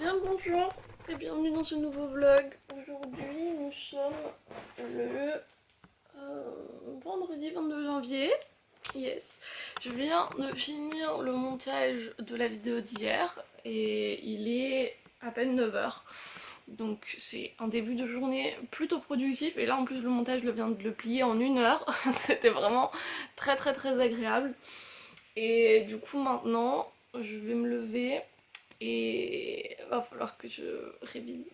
Bien bonjour et bienvenue dans ce nouveau vlog. Aujourd'hui nous sommes le vendredi 22 janvier. Yes. Je viens de finir le montage de la vidéo d'hier et il est à peine 9 h. Donc c'est un début de journée plutôt productif et là en plus le montage je viens de le plier en 1 heure. C'était vraiment très agréable. Et du coup maintenant je vais me lever et va falloir que je révise.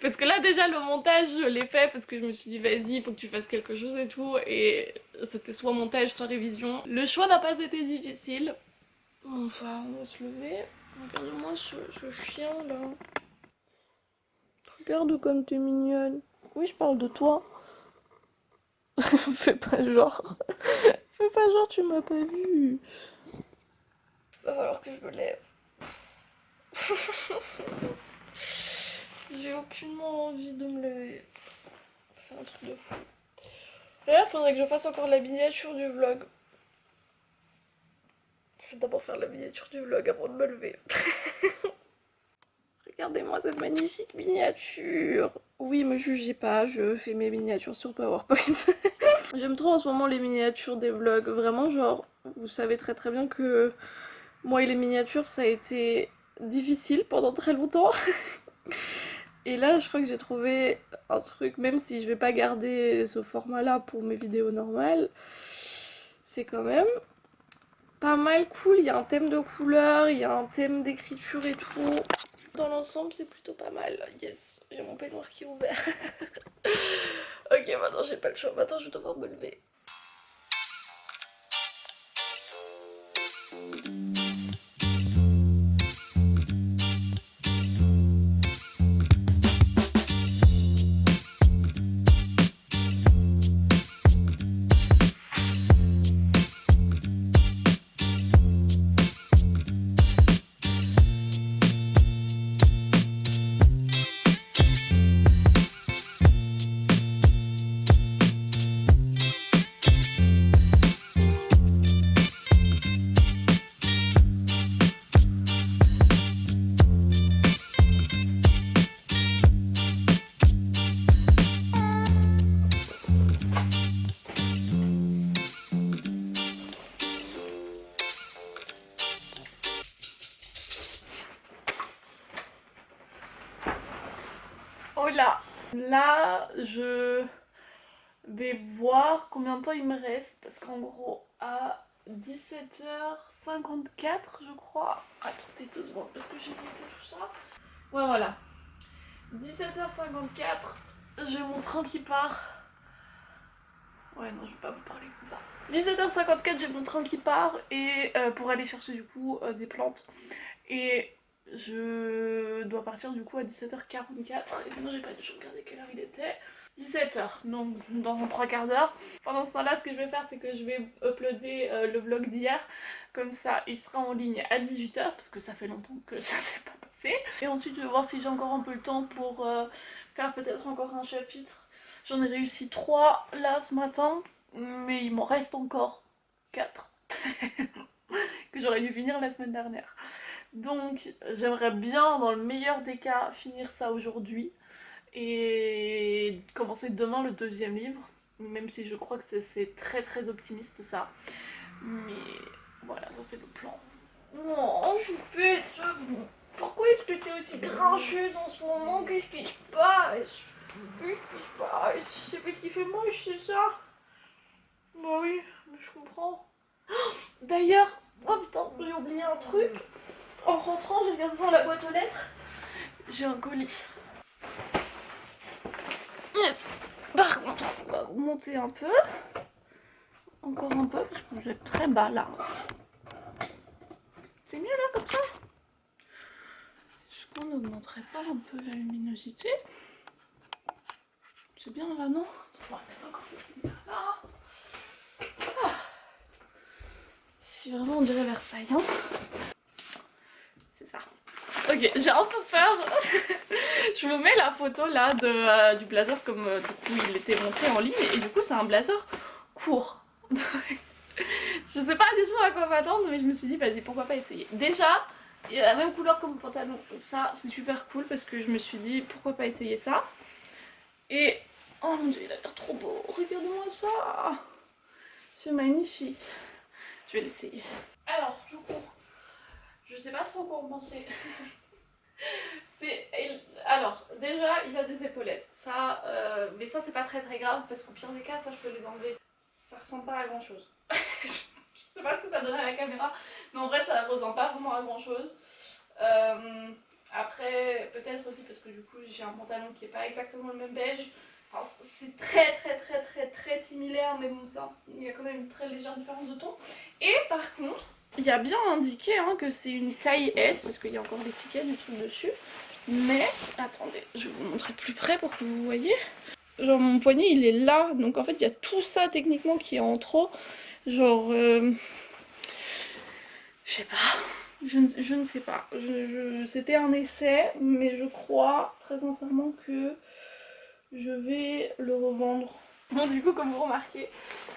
Parce que là déjà le montage je l'ai fait parce que je me suis dit vas-y il faut que tu fasses quelque chose et tout, et c'était soit montage soit révision. Le choix n'a pas été difficile. Enfin on va se lever. Regarde-moi ce chien là. Regarde comme t'es mignonne. Oui je parle de toi. Fais pas genre. Fais pas genre tu m'as pas vu. Va falloir que je me lève. J'ai aucunement envie de me lever. C'est un truc de fou. Là, il faudrait que je fasse encore la miniature du vlog. Je vais d'abord faire la miniature du vlog avant de me lever. Regardez-moi cette magnifique miniature. Oui, me jugez pas, je fais mes miniatures sur PowerPoint. J'aime trop en ce moment les miniatures des vlogs. Vraiment, genre, vous savez très bien que moi et les miniatures, ça a été difficile pendant très longtemps. Et là, je crois que j'ai trouvé un truc, même si je vais pas garder ce format-là pour mes vidéos normales, c'est quand même pas mal cool. Il y a un thème de couleur, il y a un thème d'écriture et tout. Dans l'ensemble, c'est plutôt pas mal. Yes, j'ai mon peignoir qui est ouvert. Ok, maintenant j'ai pas le choix. Maintenant, je vais devoir me lever. Oh là, je vais voir combien de temps il me reste, parce qu'en gros, à 17h54, je crois. Attendez 2 secondes, parce que j'ai noté tout ça. Ouais, voilà. 17h54, j'ai mon train qui part. Ouais, non, je vais pas vous parler comme ça. 17h54, j'ai mon train qui part, et pour aller chercher du coup des plantes. Et je dois partir du coup à 17h44. Et maintenant j'ai pas dû regarder quelle heure il était. 17h, donc dans 3/4 d'heure. Pendant ce temps-là, ce que je vais faire, c'est que je vais uploader le vlog d'hier. Comme ça, il sera en ligne à 18h, parce que ça fait longtemps que ça s'est pas passé. Et ensuite, je vais voir si j'ai encore un peu le temps pour faire peut-être encore un chapitre. J'en ai réussi 3 là ce matin, mais il m'en reste encore 4 que j'aurais dû finir la semaine dernière. Donc j'aimerais bien, dans le meilleur des cas, finir ça aujourd'hui et commencer demain le 2e livre, même si je crois que c'est très optimiste ça. Mais voilà, ça c'est le plan. Oh, Choupette, pourquoi est-ce que t'es aussi grincheuse en ce moment? Qu'est-ce qui se passe? Qu'est-ce qui se passe? C'est parce qu'il fait moche, c'est ça? Bah oui, mais je comprends. D'ailleurs, oh putain, j'ai oublié un truc. En rentrant, je regarde dans la boîte aux lettres. J'ai un colis. Yes. Par contre, on va remonter un peu. Encore un peu, parce que vous êtes très bas là. C'est mieux là, comme ça? Est-ce qu'on n'augmenterait pas un peu la luminosité? C'est bien là, non? On va mettre encore cette lumière là. Ah. Si vraiment on dirait Versailles, hein? Ok, j'ai un peu peur. Je vous mets la photo là du blazer comme du coup il était montré en ligne, et du coup c'est un blazer court. Je sais pas du tout à quoi m'attendre, mais je me suis dit vas-y, pourquoi pas essayer. Déjà Il a la même couleur que mon pantalon, donc ça c'est super cool parce que je me suis dit pourquoi pas essayer ça. Et oh mon dieu, il a l'air trop beau, regardez-moi ça, c'est magnifique. Je vais l'essayer. Alors, du coup, je sais pas trop quoi en penser. Alors, déjà, il a des épaulettes. Ça, mais ça, c'est pas très grave parce qu'au pire des cas, ça, je peux les enlever. Ça ressemble pas à grand chose. Je sais pas ce que ça donne à la caméra, mais en vrai, ça ressemble pas vraiment à grand chose. Après, peut-être aussi parce que du coup, j'ai un pantalon qui est pas exactement le même beige. Enfin, c'est très similaire, mais bon, ça, il y a quand même une très légère différence de ton. Et par contre, il y a bien indiqué hein, que c'est une taille S, parce qu'il y a encore l'étiquette du truc dessus. Mais, attendez, je vais vous montrer de plus près pour que vous voyez. Genre mon poignet il est là, donc en fait il y a tout ça techniquement qui est en trop. Genre, je sais pas, je ne sais pas. C'était un essai, mais je crois très sincèrement que je vais le revendre. Bon, du coup, comme vous remarquez,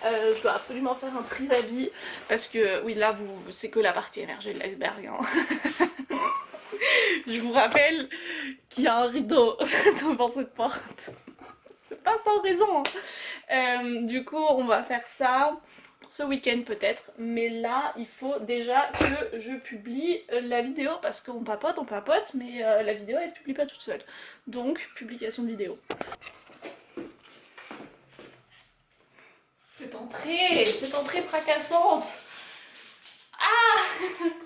je dois absolument faire un tri d'habits parce que, oui, là, c'est que la partie émergée de l'iceberg. Hein. Je vous rappelle qu'il y a un rideau devant cette porte. C'est pas sans raison. Du coup, on va faire ça ce week-end peut-être, mais là il faut déjà que je publie la vidéo parce qu'on papote, mais la vidéo elle se publie pas toute seule. Donc, publication de vidéo. Cette entrée fracassante. Ah,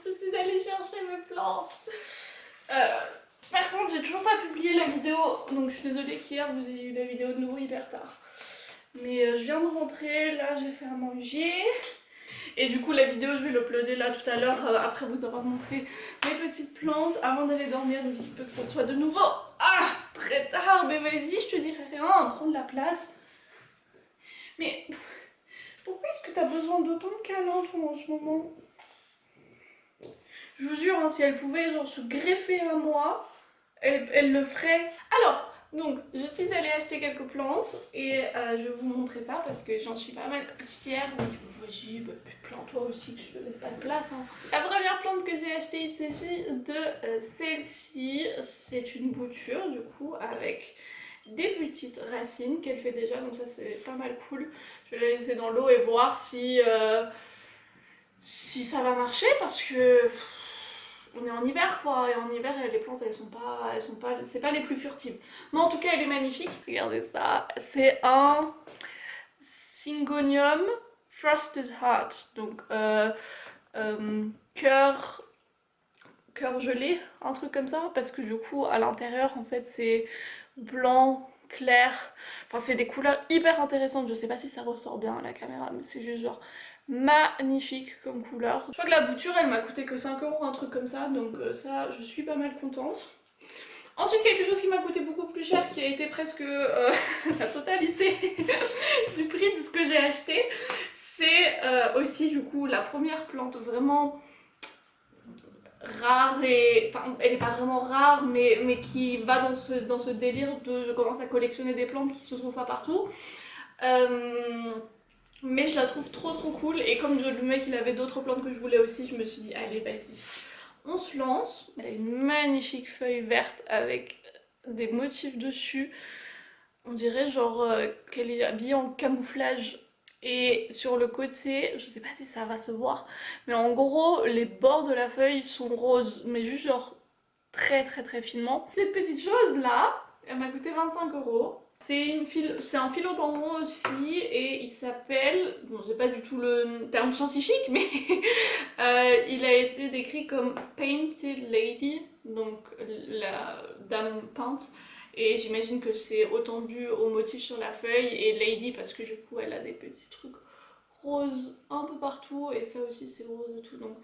je suis allée chercher mes plantes. Par contre, j'ai toujours pas publié la vidéo, donc je suis désolée qu'hier vous ayez eu la vidéo de nouveau hyper tard. Mais je viens de rentrer, là j'ai fait à manger. Et du coup la vidéo je vais l'uploader là tout à l'heure après vous avoir montré mes petites plantes avant d'aller dormir, donc il se peut que ça soit de nouveau très tard, mais vas-y je te dirai rien, prendre la place. Mais pourquoi est-ce que t'as besoin d'autant de câlins toi en ce moment? Je vous jure, hein, si elle pouvait genre se greffer à moi, elle le ferait. Alors, donc, je suis allée acheter quelques plantes et je vais vous montrer ça parce que j'en suis pas mal fière. Oui, vas-y, bah, plante-toi aussi que je te laisse pas de place. Hein. La première plante que j'ai achetée, il s'agit de celle-ci. C'est une bouture du coup avec des petites racines qu'elle fait déjà, donc ça c'est pas mal cool. Je vais la laisser dans l'eau et voir si ça va marcher parce que on est en hiver quoi, et en hiver les plantes c'est pas les plus furtives. Mais en tout cas elle est magnifique. Regardez ça, c'est un Syngonium Frosted Heart, donc cœur gelé, un truc comme ça, parce que du coup à l'intérieur en fait c'est blanc, clair, enfin c'est des couleurs hyper intéressantes. Je sais pas si ça ressort bien à la caméra, mais c'est juste genre magnifique comme couleur. Je crois que la bouture elle m'a coûté que 5 €, un truc comme ça, donc ça je suis pas mal contente. Ensuite quelque chose qui m'a coûté beaucoup plus cher, qui a été presque la totalité du prix de ce que j'ai acheté, c'est aussi du coup la première plante vraiment rare, et enfin elle est pas vraiment rare mais qui va dans ce délire de je commence à collectionner des plantes qui se trouvent pas partout. Mais je la trouve trop cool, et comme le mec il avait d'autres plantes que je voulais aussi, je me suis dit allez vas-y, on se lance. Elle a une magnifique feuille verte avec des motifs dessus, on dirait genre qu'elle est habillée en camouflage. Et sur le côté, je sais pas si ça va se voir, mais en gros les bords de la feuille sont roses, mais juste genre très finement. Cette petite chose là, elle m'a coûté 25 €. C'est un philodendron aussi, et il s'appelle, bon c'est pas du tout le terme scientifique, mais il a été décrit comme Painted Lady, donc la dame peinte, et j'imagine que c'est autant dû au motif sur la feuille, et Lady parce que du coup elle a des petits trucs roses un peu partout, et ça aussi c'est rose et tout, donc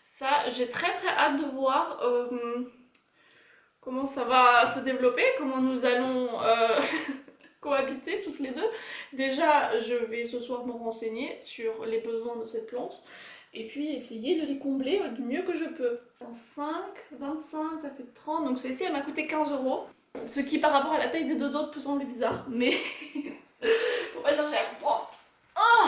ça j'ai très hâte de voir comment ça va se développer, comment nous allons cohabiter toutes les deux. Déjà, je vais ce soir me renseigner sur les besoins de cette plante et puis essayer de les combler du mieux que je peux. 5, 25, ça fait 30, donc celle-ci elle m'a coûté 15 €. Ce qui par rapport à la taille des deux autres peut sembler bizarre, mais on va chercher à comprendre. Oh,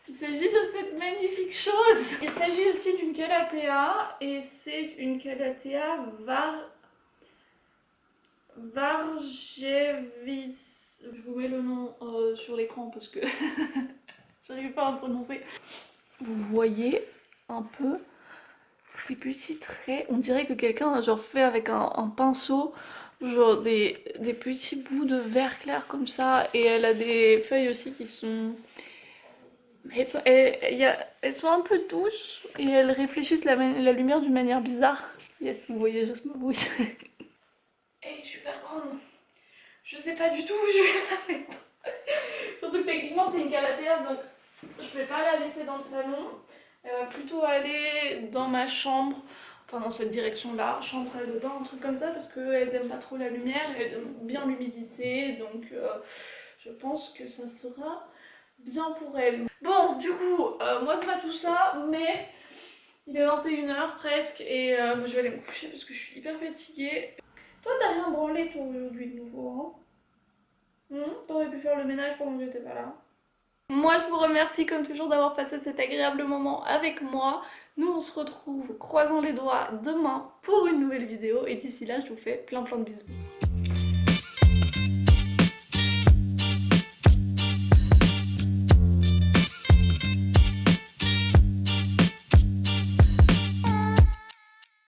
Il s'agit de cette magnifique chose. Il s'agit aussi d'une calathea et c'est une calathea Vargevis. Je vous mets le nom sur l'écran parce que j'arrive pas à prononcer. Vous voyez un peu ces petits traits. On dirait que quelqu'un a genre fait avec un pinceau genre des petits bouts de vert clair comme ça. Et elle a des feuilles aussi qui sont... elles sont un peu douces et elles réfléchissent la lumière d'une manière bizarre. Yes, vous voyez, je me bouille. Elle est super grande. Je sais pas du tout où je vais la mettre. Surtout que techniquement c'est une calathea donc je vais pas la laisser dans le salon. Elle va plutôt aller dans ma chambre, enfin dans cette direction là, chambre, salle de bain, un truc comme ça parce qu'elles aiment pas trop la lumière, elles aiment bien l'humidité donc je pense que ça sera bien pour elles. Bon du coup, moi c'est pas tout ça mais il est 21h presque et je vais aller me coucher parce que je suis hyper fatiguée. Toi t'as rien branlé toi aujourd'hui de nouveau hein? T'aurais pu faire le ménage pendant que j'étais pas là. Moi je vous remercie comme toujours d'avoir passé cet agréable moment avec moi. Nous on se retrouve, croisons les doigts, demain pour une nouvelle vidéo et d'ici là je vous fais plein de bisous.